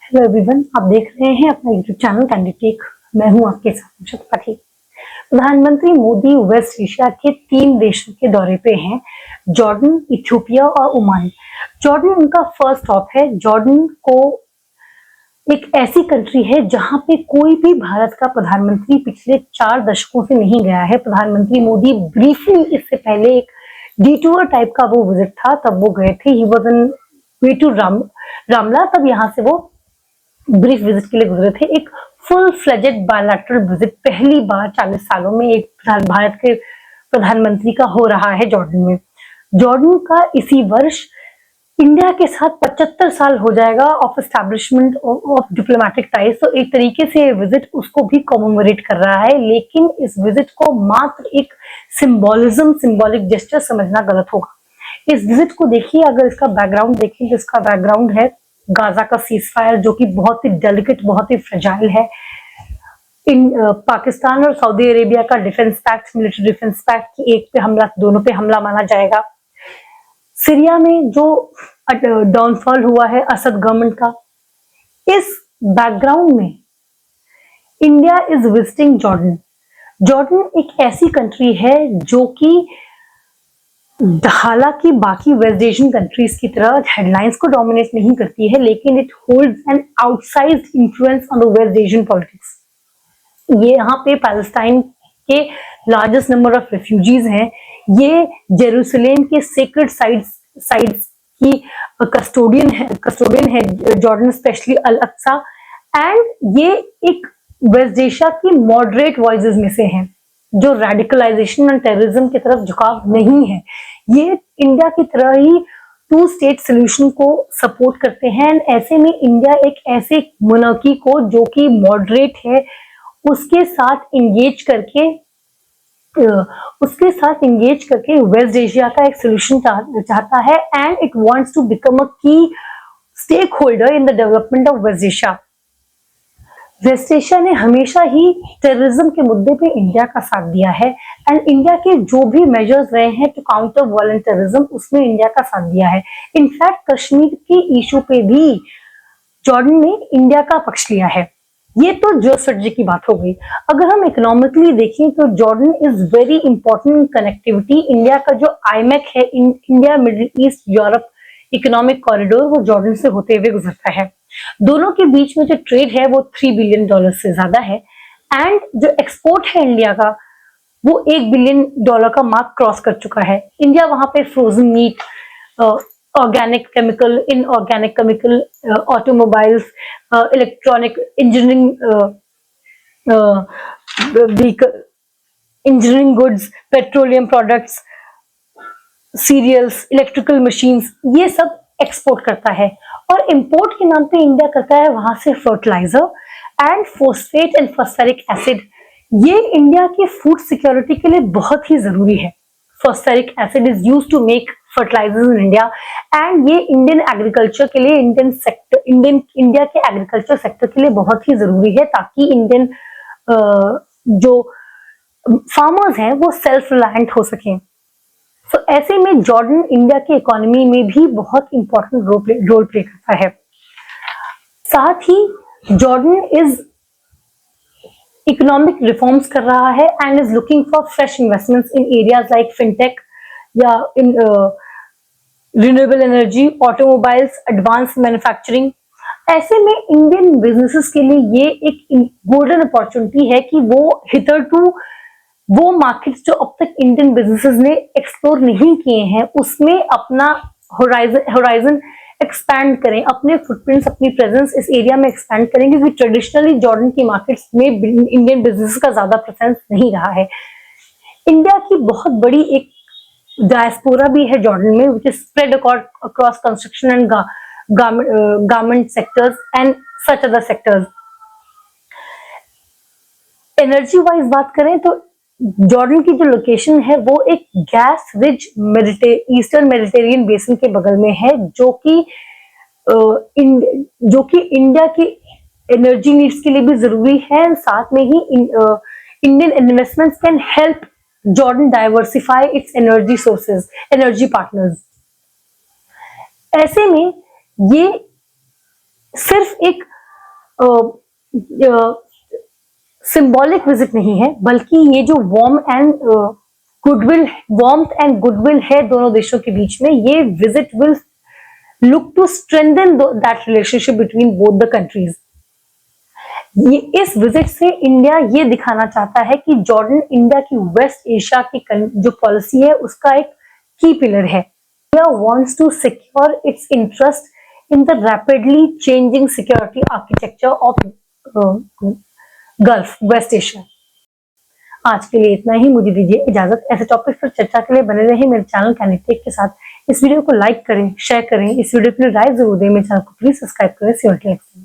Hello everyone, आप देख रहे हैं अपना यूट्यूब चैनल कैंडी टेक। मैं हूं आपके साथ शतपथी। प्रधानमंत्री मोदी वेस्ट एशिया के 3 देशों के दौरे पे हैं, जॉर्डन, इथियोपिया और ओमान। जॉर्डन उनका फर्स्ट स्टॉप है। जॉर्डन को एक ऐसी कंट्री है जहां पे कोई भी भारत का प्रधानमंत्री पिछले 4 दशकों से नहीं गया है। प्रधानमंत्री मोदी ब्रीफली इससे पहले एक डिटूर टाइप का वो विजिट था, तब वो गए थे। He was in way to रामला, तब यहाँ से वो ब्रीफ विजिट के लिए गुजरे थे। एक फुल फ्लेजेड बायलैटरल विजिट पहली बार 40 सालों में एक भारत के प्रधानमंत्री का हो रहा है जॉर्डन में। जॉर्डन का इसी वर्ष इंडिया के साथ 75 साल हो जाएगा of establishment of diplomatic ties. तो एक तरीके से विजिट उसको भी कॉमेमोरेट कर रहा है, लेकिन इस विजिट को मात्र एक सिंबॉलिक जेस्चर समझना गलत होगा। इस विजिट को देखिए, अगर इसका बैकग्राउंड देखें तो इसका बैकग्राउंड है गाजा का सीजफायर, जो कि बहुत ही डेलिकेट, बहुत ही फ्रेजाइल है। इन पाकिस्तान और सऊदी अरेबिया का defence pact, military defence pact की एक पे हमला, दोनों पे हमला माना जाएगा। सीरिया में जो डाउनफॉल हुआ है असद गवर्नमेंट का, इस बैकग्राउंड में India is visiting Jordan. Jordan एक ऐसी कंट्री है जो कि हालांकि बाकी वेस्ट एशियन कंट्रीज की तरह हेडलाइंस को डोमिनेट नहीं करती है, लेकिन it holds an outsized influence on the West Asian politics. ये यहाँ पे पैलेस्टाइन के लार्जेस्ट नंबर ऑफ रेफ्यूजीज हैं। ये जेरूसलेम के सेक्रेड साइट्स की कस्टोडियन है Jordan, specially Al Aqsa. And ये एक वेस्ट एशिया की मॉडरेट वॉइसेस में से हैं जो रेडिकलाइजेशन और टेररिज्म की तरफ झुकाव नहीं है। ये इंडिया की तरह ही 2 स्टेट सोल्यूशन को सपोर्ट करते हैं। ऐसे में इंडिया एक ऐसे मोनार्की को जो कि मॉडरेट है उसके साथ इंगेज करके वेस्ट एशिया का एक सोल्यूशन चाहता है, and it wants to become a key stakeholder in the development of West Asia. West Asia ने हमेशा ही टेररिज्म के मुद्दे पे इंडिया का साथ दिया है, एंड इंडिया के जो भी मेजर्स रहे हैं टू काउंटर वायलेंट टेररिज्म, उसमें इंडिया का साथ दिया है। इनफैक्ट कश्मीर के इशू पे भी जॉर्डन ने इंडिया का पक्ष लिया है। ये तो जियोस्ट्रेटजी की बात हो गई। अगर हम इकोनॉमिकली देखें तो Jordan is very important connectivity. India का जो आईमेक है, India middle east Europe economic corridor, वो जॉर्डन से होते हुए गुजरता है। दोनों के बीच में जो ट्रेड है वो $3 बिलियन से ज्यादा है, एंड जो एक्सपोर्ट है इंडिया का वो $1 बिलियन का मार्क क्रॉस कर चुका है। इंडिया वहां पे frozen meat, organic chemical, inorganic chemical, automobiles, electronic engineering goods, petroleum products, cereals, electrical machines, ये सब एक्सपोर्ट करता है। और इंपोर्ट के नाम पे इंडिया करता है वहां से fertilizer and phosphate and phosphoric acid. ये इंडिया की फूड सिक्योरिटी के लिए बहुत ही जरूरी है। Phosphoric acid is used to make fertilizers in India, and ये इंडियन एग्रीकल्चर के लिए, इंडिया के एग्रीकल्चर सेक्टर के लिए बहुत ही जरूरी है, ताकि इंडियन जो फार्मर्स हैं वो सेल्फ रिलायंट हो सकें। तो ऐसे में जॉर्डन इंडिया की इकोनॉमी में भी बहुत इंपॉर्टेंट रोल प्ले करता है। साथ ही जॉर्डन इज इकोनॉमिक रिफॉर्म्स कर रहा है and is looking for fresh investments in areas like fintech या in renewable energy, automobiles, advance manufacturing. ऐसे में इंडियन बिजनेसेस के लिए ये एक गोल्डन अपॉर्चुनिटी है कि वो मार्केट्स जो अब तक इंडियन बिजनेसेस ने एक्सप्लोर नहीं किए हैं उसमें अपना होराइजन एक्सपैंड करें, अपने फुटप्रिंट्स, अपनी प्रेजेंस इस एरिया में एक्सपैंड करें, क्योंकि ट्रेडिशनली जॉर्डन की मार्केट्स में इंडियन बिजनेस का ज्यादा प्रेजेंस नहीं रहा है। इंडिया की बहुत बड़ी एक डायस्पोरा भी है जॉर्डन में, which is spread across construction and garment sectors and such other sectors. Energy wise बात करें तो जॉर्डन की जो लोकेशन है वो एक gas rich eastern Mediterranean basin के बगल में है, जो कि इंडिया की एनर्जी नीड्स के लिए भी जरूरी है। साथ में ही Indian investments can help Jordan diversify its energy sources, energy partners. ऐसे में ये सिर्फ एक सिंबॉलिक विजिट नहीं है, बल्कि ये जो वार्मथ एंड गुडविल है दोनों देशों के बीच में, ये visit will look to strengthen that relationship between both the countries. ये इस विजिट से इंडिया ये दिखाना चाहता है कि जॉर्डन इंडिया की वेस्ट एशिया की जो पॉलिसी है उसका एक की पिलर है। India wants to secure its interest in the rapidly changing security architecture of Gulf West Asia. आज के लिए इतना ही, मुझे दीजिए इजाजत। ऐसे टॉपिक पर चर्चा के लिए बने रहे मेरे चैनल कैंडिड टेक के साथ। इस वीडियो को लाइक करें, शेयर करें, इस वीडियो के लिए राय जरूर दें, मेरे चैनल को प्लीज सब्सक्राइब करें। सी यू नेक्स्ट टाइम।